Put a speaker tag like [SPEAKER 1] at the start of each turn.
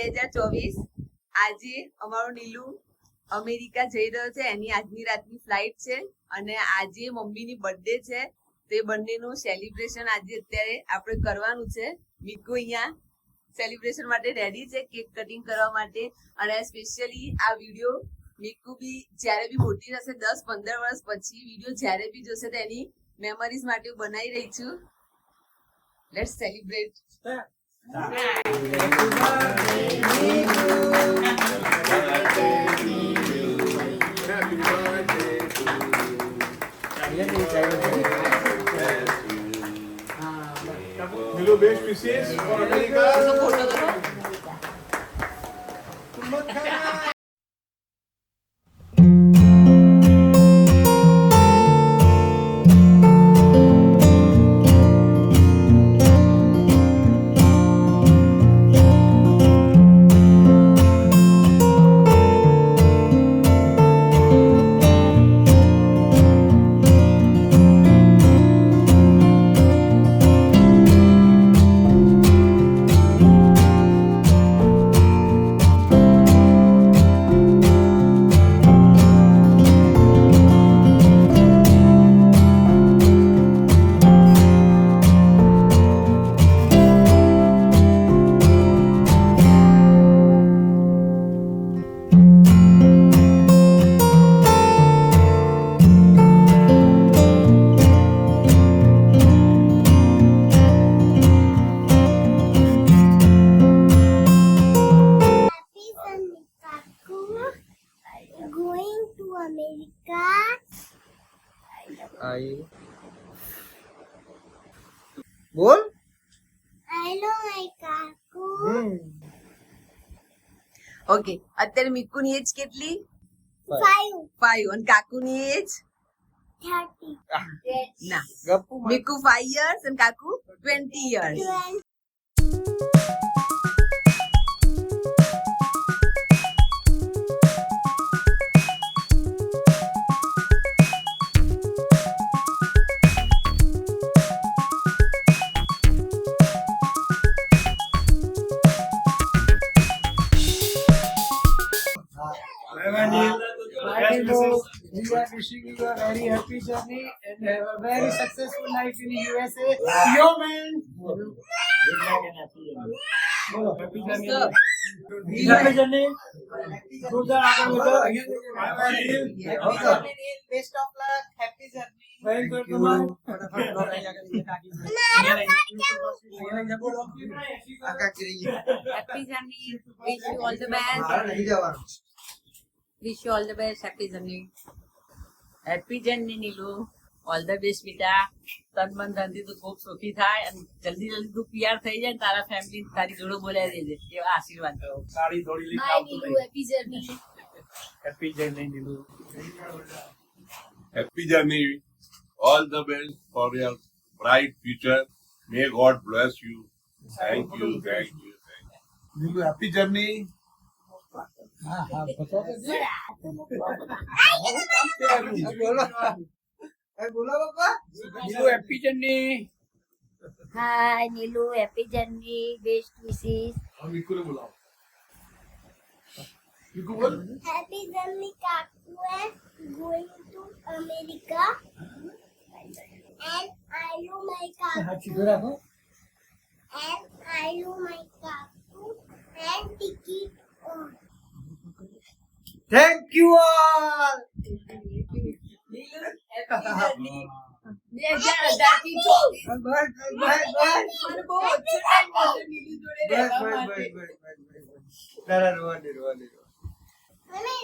[SPEAKER 1] 2024 આજે અમારો નીલુ અમેરિકા જઈ રહ્યો છે. એની આજની રાતની ફ્લાઇટ છે અને આજે મમ્મીની બર્થડે છે. તે બંનેનું સેલિબ્રેશન આજે અત્યારે આપણે કરવાનું છે. મીકુ અહીંયા સેલિબ્રેશન માટે રેડી છે, કેક કટિંગ કરવા માટે. અને સ્પેશિયલી આ વિડીયો મીકુ બી જ્યારે બી મોટી થશે 10-15 વર્ષ પછી વિડીયો જ્યારે બી જોશે તો એની મેમરીઝ માટે બનાવી રહી છું. Let's celebrate.
[SPEAKER 2] Hello, best wishes for America.
[SPEAKER 3] Going to America.
[SPEAKER 4] બોલ.
[SPEAKER 3] I know my kaku.
[SPEAKER 1] Okay, અત્યારે મીકુની એજ કેટલી?
[SPEAKER 3] 5,
[SPEAKER 1] 5. અને કાકુની એજ
[SPEAKER 3] 30,
[SPEAKER 1] ના,
[SPEAKER 4] ગપ્પુ
[SPEAKER 1] મીકુ 5 years અને કાકુ 20 years.
[SPEAKER 3] 20.
[SPEAKER 4] We are wishing you a very happy journey and have a very successful life in the USA. Yo man. Happy journey. Good best of luck. Happy journey. Very good.
[SPEAKER 5] Happy journey. Wish you all the best. Wish you all the best. Happy journey. Happy journey, Nilu. All the best, બેટા. તન મન ધનથી તું ખૂબ સુખી થાય અને જલ્દી જલ્દી તું PR થઈ જાય ને તારા ફેમિલી તારી જોડે બોલાવી દેજે એવા આશીર્વાદ કરો.
[SPEAKER 2] સાડી થોડી લઈ
[SPEAKER 3] Bye, Nilu. Happy journey.
[SPEAKER 2] Happy journey Nilu.
[SPEAKER 6] Happy journey. All the best for your bright future. May God bless you. Thank you. Thank you. Thank you.
[SPEAKER 2] Nilu happy journey.
[SPEAKER 4] બોલો બાપા.
[SPEAKER 2] Nilu happy journey.
[SPEAKER 3] Hi, Nilu. Happy journey. Best wishes.
[SPEAKER 2] હવે મીકુને બોલાવો. મીકુ બોલ.
[SPEAKER 3] Happy journey, kaku. Going to America. And I know my kaku. And I know my kaku. And ticket on.
[SPEAKER 4] Thank you all.
[SPEAKER 1] Happy journey.
[SPEAKER 4] Bye, bye, bye, bye.
[SPEAKER 1] મને બહુ ઓછો time મળશે નીલુ જોડે રહેવા માટે.
[SPEAKER 4] ના, ના, રોવા દે, રોવા દે.
[SPEAKER 3] Mommy.